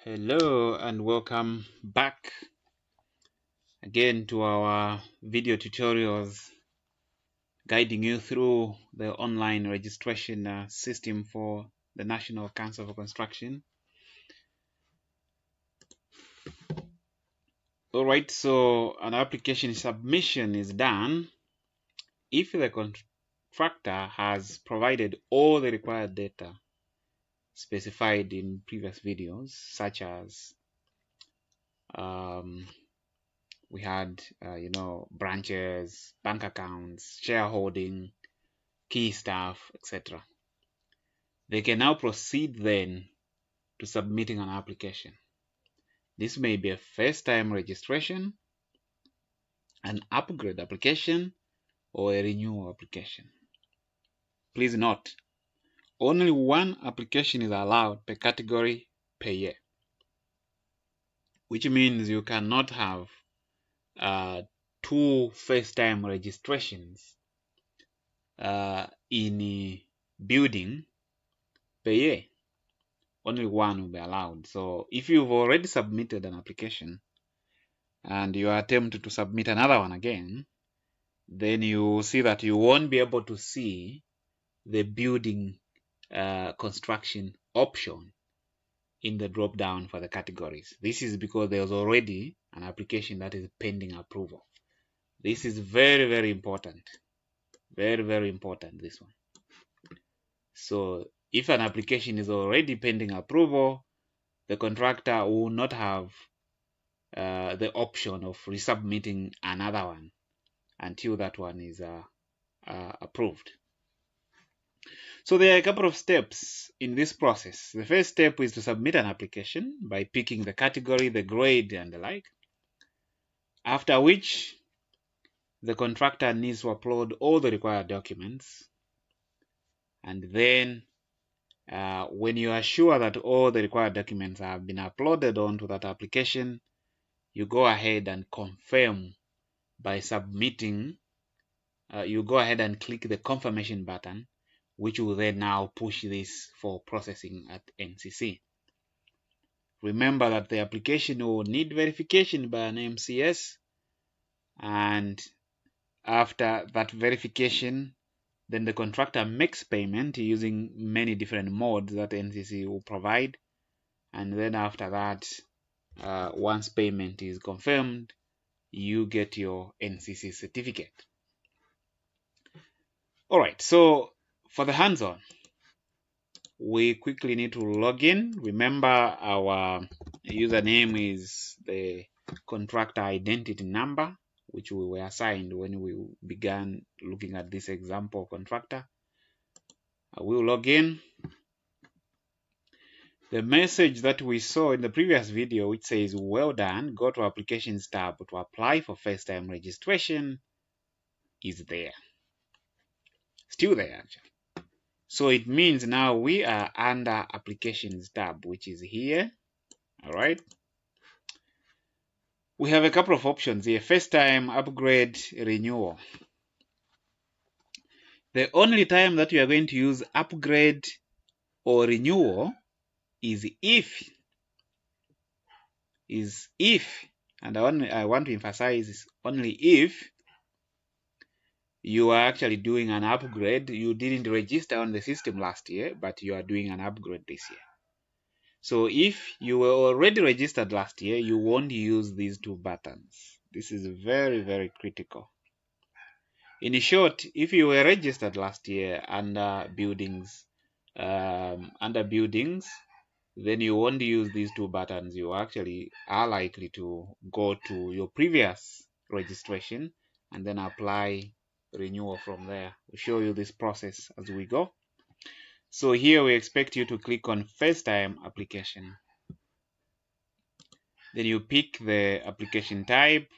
Hello and welcome back again to our video tutorials guiding you through the online registration system for the National Council for Construction. Alright, so an application submission is done if the contractor has provided all the required data specified in previous videos, such as we had, branches, bank accounts, shareholding, key staff, etc. They can now proceed then to submitting an application. This may be a first-time registration, an upgrade application, or a renewal application. Please note, only one application is allowed per category per year, which means you cannot have two first-time registrations in a building per year. Only one will be allowed. So if you've already submitted an application and you attempt to submit another one again, then you see that you won't be able to see the building construction option in the drop down for the categories. This is because there's already an application that is pending approval. This is very, very important. Very, very important, this one. So if an application is already pending approval, the contractor will not have the option of resubmitting another one until that one is approved. So there are a couple of steps in this process. The first step is to submit an application by picking the category, the grade, and the like. After which, the contractor needs to upload all the required documents. And then when you are sure that all the required documents have been uploaded onto that application, you go ahead and confirm by submitting. You go ahead and click the confirmation button, which will then now push this for processing at NCC. Remember that the application will need verification by an MCS, and after that verification, then the contractor makes payment using many different modes that NCC will provide, and then after that, once payment is confirmed, you get your NCC certificate. Alright, so for the hands-on, we quickly need to log in. Remember, our username is the contractor identity number, which we were assigned when we began looking at this example contractor. I will log in. The message that we saw in the previous video, which says, well done, go to Applications tab to apply for first-time registration, is there. Still there, actually. So it means now we are under Applications tab, which is here. All right. We have a couple of options here: first-time, upgrade, renewal. The only time that you are going to use upgrade or renewal is if, and I want to emphasize only if you are actually doing an upgrade. You didn't register on the system last year, but you are doing an upgrade this year. So if you were already registered last year, you won't use these two buttons. This is very, very critical. In short, if you were registered last year under buildings, then you won't use these two buttons. You actually are likely to go to your previous registration and then apply renewal from there. We'll show you this process as we go. So here we expect you to click on first time application. Then you pick the application type.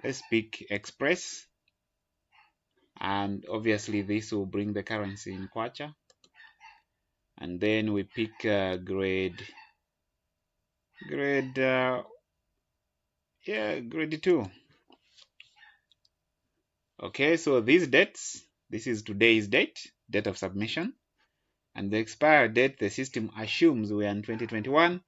Let's pick Express. And obviously this will bring the currency in kwacha. And then we pick grade 2. Okay, so these dates, this is today's date of submission, and the expiry date, the system assumes we are in 2021,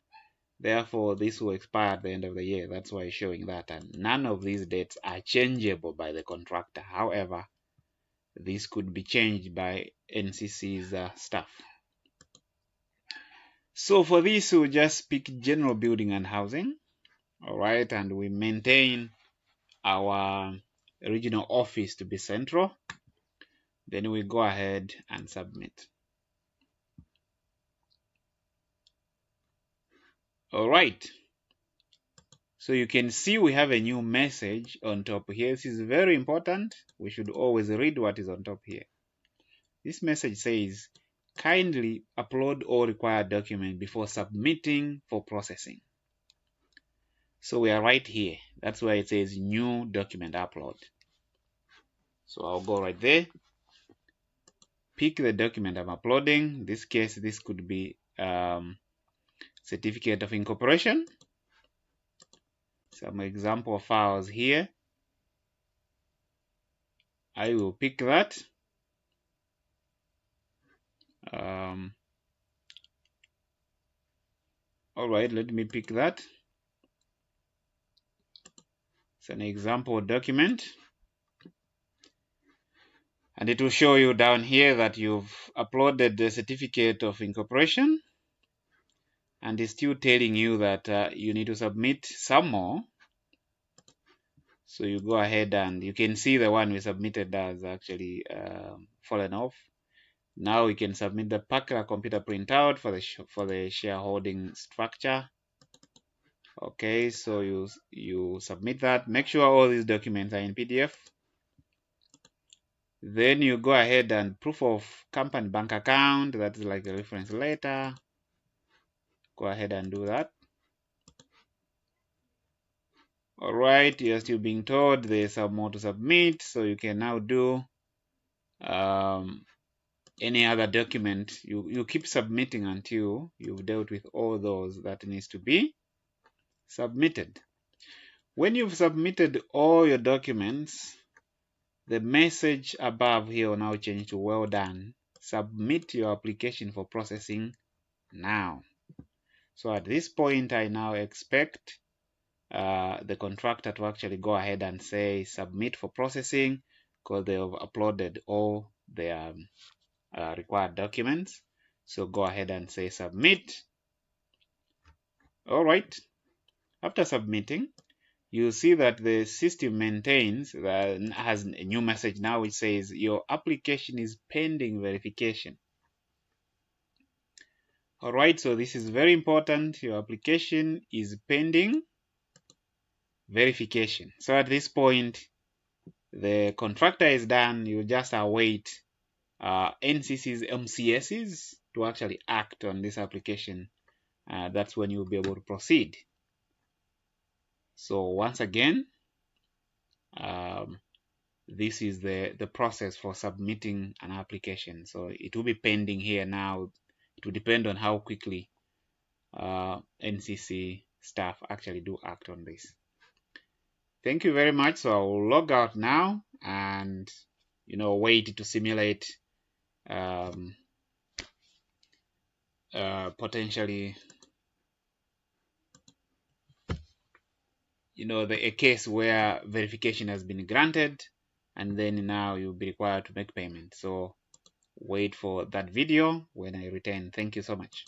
Therefore, this will expire at the end of the year. That's why it's showing that. And none of these dates are changeable by the contractor. However, this could be changed by NCC's staff. So for this, we'll just pick general building and housing. All right, and we maintain our regional office to be central. Then we go ahead and submit. All right. So you can see we have a new message on top here. This is very important. We should always read what is on top here. This message says, kindly upload all required documents before submitting for processing. So we are right here. That's why it says new document upload. So I'll go right there. Pick the document I'm uploading. In this case, this could be certificate of incorporation. Some example files here. I will pick that. All right, let me pick that. It's an example document. And it will show you down here that you've uploaded the certificate of incorporation. And it's still telling you that you need to submit some more. So you go ahead and you can see the one we submitted has actually fallen off. Now we can submit the Packer computer printout for the shareholding structure. Okay, so you submit that. Make sure all these documents are in PDF. Then you go ahead and proof of company bank account. That's like a reference letter. Go ahead and do that. All right, you're still being told there's some more to submit, so you can now do any other document. You keep submitting until you've dealt with all those that needs to be submitted. When you've submitted all your documents, the message above here will now change to well done. Submit your application for processing now. So at this point, I now expect the contractor to actually go ahead and say submit for processing, because they have uploaded all their required documents. So go ahead and say submit. All right. After submitting, you see that the system maintains has a new message now which says your application is pending verification. All right, so this is very important. Your application is pending verification. So at this point, the contractor is done. You just await NCC's MCSs to actually act on this application. That's when you'll be able to proceed. So once again, this is the process for submitting an application. So it will be pending here now. It will depend on how quickly NCC staff actually do act on this. Thank you very much. So I will log out now and wait to simulate potentially a case where verification has been granted, and then now you'll be required to make payment. So wait for that video when I return. Thank you so much.